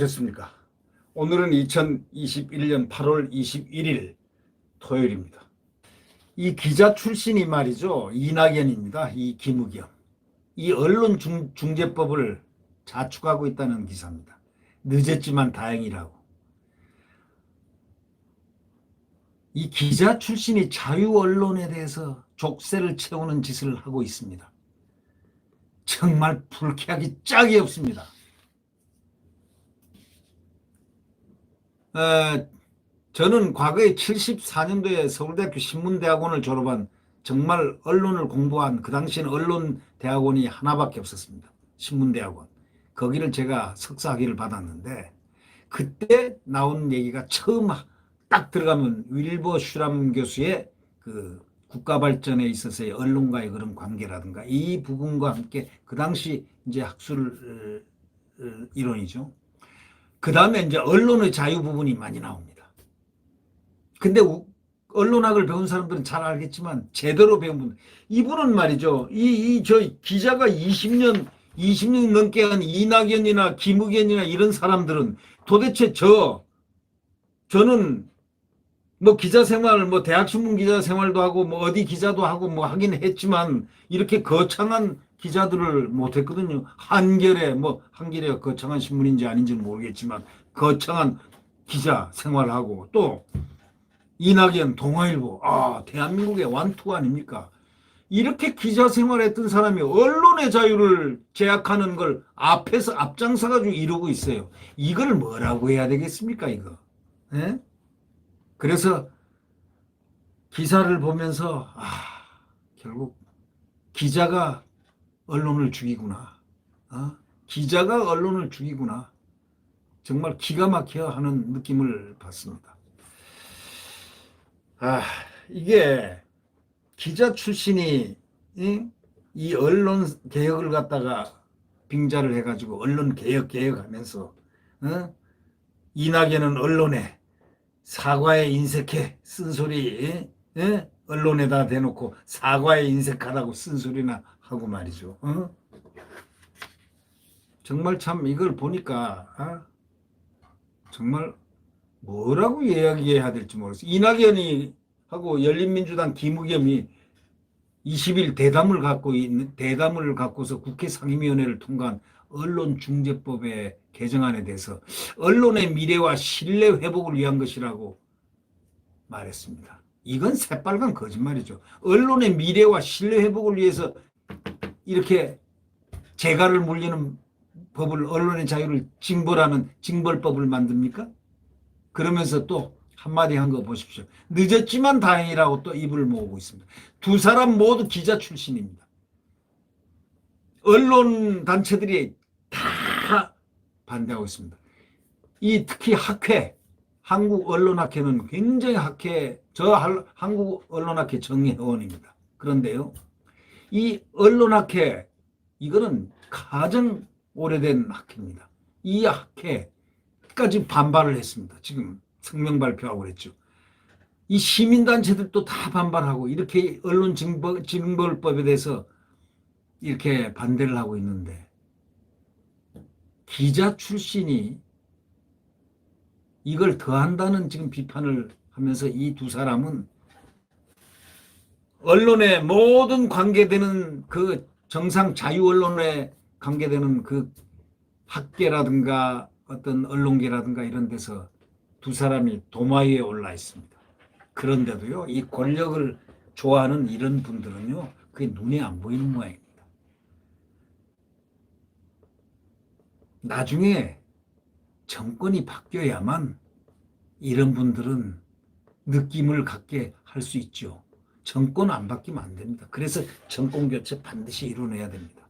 안녕하셨습니까? 오늘은 2021년 8월 21일 토요일입니다. 이 기자 출신이 말이죠. 이낙연입니다. 이 김의겸. 이 언론중재법을 자축하고 있다는 기사입니다. 늦었지만 다행이라고. 이 기자 출신이 자유언론에 대해서 족쇄를 채우는 짓을 하고 있습니다. 정말 불쾌하기 짝이 없습니다. 저는 과거에 74년도에 서울대학교 신문대학원을 졸업한 정말 언론을 공부한 그 당시에는 언론대학원이 하나밖에 없었습니다. 신문대학원. 거기를 제가 석사학위를 받았는데 그때 나온 얘기가 처음 딱 들어가면 윌버 슈람 교수의 그 국가발전에 있어서의 언론과의 그런 관계라든가 이 부분과 함께 그 당시 이제 학술 이론이죠. 그 다음에 이제 언론의 자유 부분이 많이 나옵니다. 근데 언론학을 배운 사람들은 잘 알겠지만 제대로 배운 분, 이분은 말이죠. 저 기자가 20년 넘게 한 이낙연이나 김의겸이나 이런 사람들은 도대체 저는 뭐 기자 생활, 뭐 대학신문 기자 생활도 하고 뭐 어디 기자도 하고 뭐 하긴 했지만 이렇게 거창한 기자들을 못했거든요. 한겨레가 거창한 신문인지 아닌지는 모르겠지만 거창한 기자 생활하고 또 이낙연 동아일보, 대한민국의 완투 아닙니까? 이렇게 기자 생활했던 사람이 언론의 자유를 제약하는 걸 앞장서가지고 이러고 있어요. 이걸 뭐라고 해야 되겠습니까, 이거? 예? 그래서 기사를 보면서 결국 기자가 언론을 죽이구나. 기자가 언론을 죽이구나. 정말 기가 막혀 하는 느낌을 받습니다. 이게 기자 출신이 이 언론 개혁을 갖다가 빙자를 해가지고 언론 개혁하면서 이낙연은 언론에 사과에 인색해 쓴소리 언론에다 대놓고 사과에 인색하다고 쓴소리나 하고 말이죠. 정말 참 이걸 보니까 정말 뭐라고 이야기해야 될지 모르겠어요. 이낙연이 하고 열린민주당 김의겸이 20일 대담을 갖고서 국회 상임위원회를 통과한 언론중재법의 개정안에 대해서 언론의 미래와 신뢰 회복을 위한 것이라고 말했습니다. 이건 새빨간 거짓말이죠. 언론의 미래와 신뢰 회복을 위해서 이렇게 재갈을 물리는 법을, 언론의 자유를 징벌하는 징벌법을 만듭니까? 그러면서 또 한마디 한 거 보십시오. 늦었지만 다행이라고 또 입을 모으고 있습니다. 두 사람 모두 기자 출신입니다. 언론 단체들이 다 반대하고 있습니다. 특히 한국언론학회는 굉장히 한국언론학회 정회원입니다. 그런데요, 이 언론학회, 이거는 가장 오래된 학회입니다. 이 학회까지 반발을 했습니다. 지금 성명 발표하고 그랬죠. 이 시민단체들도 다 반발하고 이렇게 언론징벌법에 대해서 이렇게 반대를 하고 있는데 기자 출신이 이걸 더한다는 지금 비판을 하면서 이 두 사람은 언론에 모든 관계되는 그 정상 자유언론에 관계되는 그 학계라든가 어떤 언론계라든가 이런 데서 두 사람이 도마 위에 올라 있습니다. 그런데도요, 이 권력을 좋아하는 이런 분들은요, 그게 눈에 안 보이는 모양입니다. 나중에 정권이 바뀌어야만 이런 분들은 느낌을 갖게 할 수 있죠. 정권 안 바뀌면 안 됩니다. 그래서 정권 교체 반드시 이뤄내야 됩니다.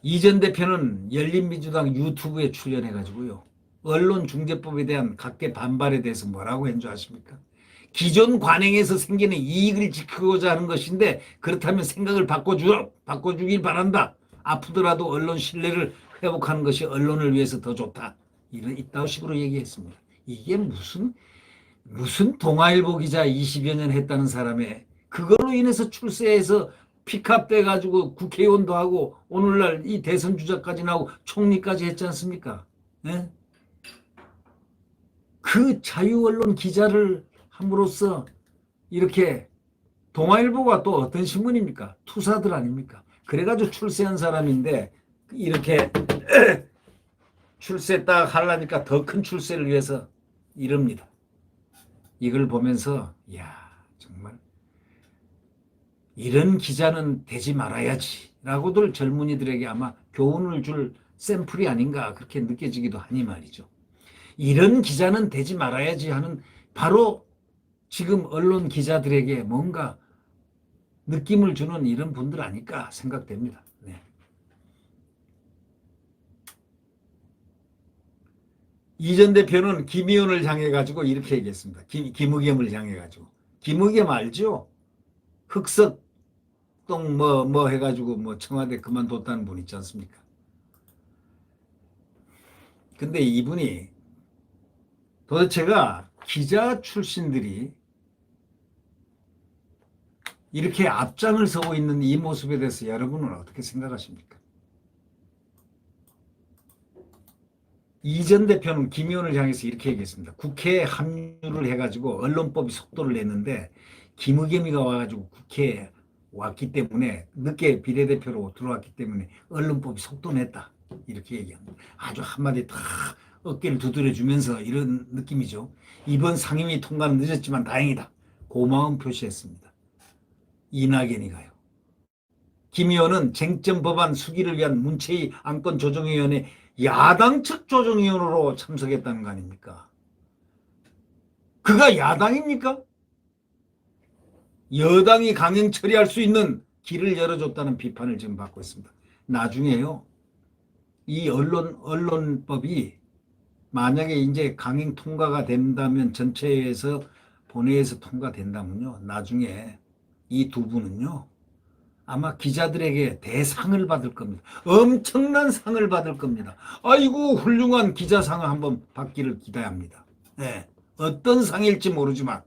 이전 대표는 열린민주당 유튜브에 출연해가지고요, 언론중재법에 대한 각계 반발에 대해서 뭐라고 한 줄 아십니까? 기존 관행에서 생기는 이익을 지키고자 하는 것인데 그렇다면 생각을 바꿔주길 바란다. 아프더라도 언론 신뢰를 회복하는 것이 언론을 위해서 더 좋다. 이따위 식으로 얘기했습니다. 이게 무슨 동아일보 기자 20여 년 했다는 사람의 그걸로 인해서 출세해서 픽업 돼가지고 국회의원도 하고 오늘날 이 대선 주자까지 나오고 총리까지 했지 않습니까? 예? 그 자유언론 기자를 함으로써 이렇게 동아일보가 또 어떤 신문입니까? 투사들 아닙니까? 그래가지고 출세한 사람인데 이렇게 출세 딱 하려니까 더 큰 출세를 위해서 이럽니다. 이걸 보면서 야 정말 이런 기자는 되지 말아야지 라고들 젊은이들에게 아마 교훈을 줄 샘플이 아닌가 그렇게 느껴지기도 하니 말이죠. 이런 기자는 되지 말아야지 하는 바로 지금 언론 기자들에게 뭔가 느낌을 주는 이런 분들 아닐까 생각됩니다. 네. 이전 대표는 김 의원을 향해 가지고 이렇게 얘기했습니다. 김의겸을 향해 가지고 김의겸 알죠? 흑석동 뭐 해가지고 뭐 청와대 그만뒀다는 분 있지 않습니까? 근데 이분이 도대체가 기자 출신들이 이렇게 앞장을 서고 있는 이 모습에 대해서 여러분은 어떻게 생각하십니까? 이전 대표는 김 의원을 향해서 이렇게 얘기했습니다. 국회에 합류를 해가지고 언론법이 속도를 냈는데 김의겸이가 와가지고 국회에 왔기 때문에 늦게 비례대표로 들어왔기 때문에 언론법이 속도 냈다. 이렇게 얘기합니다. 아주 한마디 다 어깨를 두드려주면서 이런 느낌이죠. 이번 상임위 통과는 늦었지만 다행이다. 고마움 표시했습니다. 이낙연이가요. 김 의원은 쟁점 법안 수기를 위한 문체위 안건조정위원회 야당 측 조정위원으로 참석했다는 거 아닙니까? 그가 야당입니까? 여당이 강행 처리할 수 있는 길을 열어줬다는 비판을 지금 받고 있습니다. 나중에요. 이 언론법이 만약에 이제 강행 통과가 된다면 전체에서 본회의에서 통과된다면요. 나중에 이 두 분은요. 아마 기자들에게 대상을 받을 겁니다. 엄청난 상을 받을 겁니다. 아이고 훌륭한 기자상을 한번 받기를 기대합니다. 네. 어떤 상일지 모르지만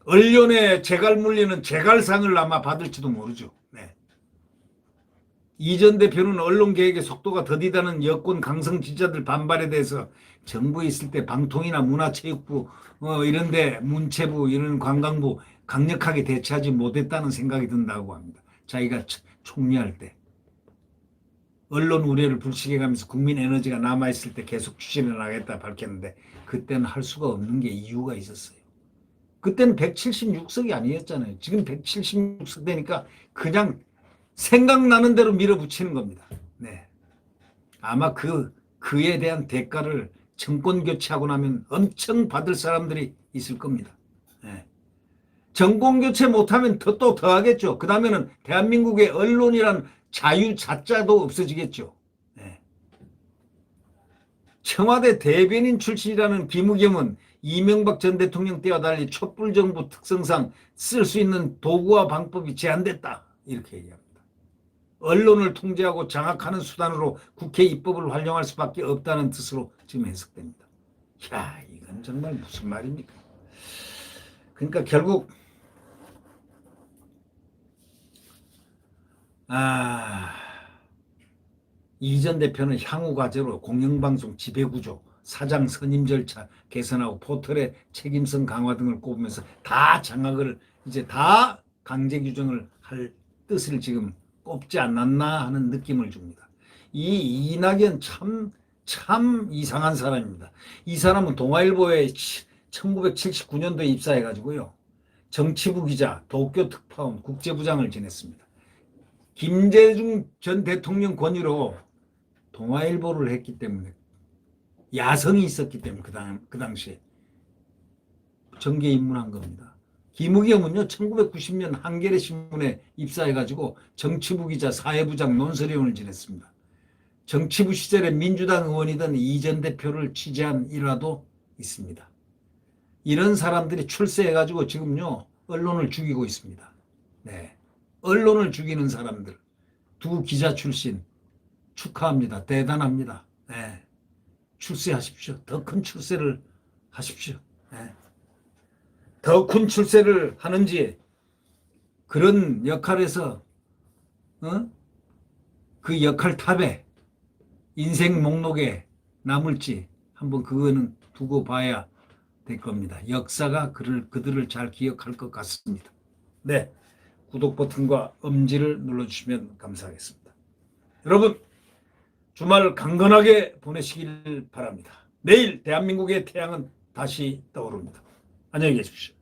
언론에 재갈 물리는 재갈상을 아마 받을지도 모르죠. 네. 이전 대표는 언론개혁의 속도가 더디다는 여권 강성 지지자들 반발에 대해서 정부에 있을 때 방통이나 문화체육부 이런데 문체부 이런 관광부 강력하게 대처하지 못했다는 생각이 든다고 합니다. 자기가 총리할 때. 언론 우려를 불식해가면서 국민 에너지가 남아있을 때 계속 추진해 나가겠다 밝혔는데 그때는 할 수가 없는 게 이유가 있었어요. 그때는 176석이 아니었잖아요. 지금 176석 되니까 그냥 생각나는 대로 밀어붙이는 겁니다. 네. 아마 그에 대한 대가를 정권 교체하고 나면 엄청 받을 사람들이 있을 겁니다. 네. 정권 교체 못하면 또 하겠죠. 그 다음에는 대한민국의 언론이란 자유 자자도 없어지겠죠. 네. 청와대 대변인 출신이라는 김의겸은 이명박 전 대통령 때와 달리 촛불정부 특성상 쓸 수 있는 도구와 방법이 제한됐다. 이렇게 얘기합니다. 언론을 통제하고 장악하는 수단으로 국회 입법을 활용할 수밖에 없다는 뜻으로 지금 해석됩니다. 야, 이건 정말 무슨 말입니까? 그러니까 결국 이전 대표는 향후 과제로 공영방송 지배구조, 사장 선임 절차 개선하고 포털의 책임성 강화 등을 꼽으면서 다 장악을 이제 다 강제 규정을 할 뜻을 지금 꼽지 않았나 하는 느낌을 줍니다. 이 이낙연 참 이상한 사람입니다. 이 사람은 동아일보에 1979년도에 입사해가지고요. 정치부 기자, 도쿄 특파원, 국제부장을 지냈습니다. 김대중 전 대통령 권유로 동아일보를 했기 때문에 야성이 있었기 때문에 그 당시에 정계 입문한 겁니다. 김의겸은요 1990년 한겨레 신문에 입사해가지고 정치부 기자, 사회부장, 논설위원을 지냈습니다. 정치부 시절에 민주당 의원이던 이전 대표를 취재한 일화도 있습니다. 이런 사람들이 출세해가지고 지금요 언론을 죽이고 있습니다. 네, 언론을 죽이는 사람들 두 기자 출신 축하합니다. 대단합니다. 네. 출세하십시오. 더 큰 출세를 하십시오. 네. 더 큰 출세를 하는지 그런 역할에서 그 역할 탑에 인생 목록에 남을지 한번 그거는 두고 봐야 될 겁니다. 역사가 그들을 잘 기억할 것 같습니다. 네, 구독 버튼과 엄지를 눌러주시면 감사하겠습니다. 여러분, 주말 강건하게 보내시길 바랍니다. 내일 대한민국의 태양은 다시 떠오릅니다. 안녕히 계십시오.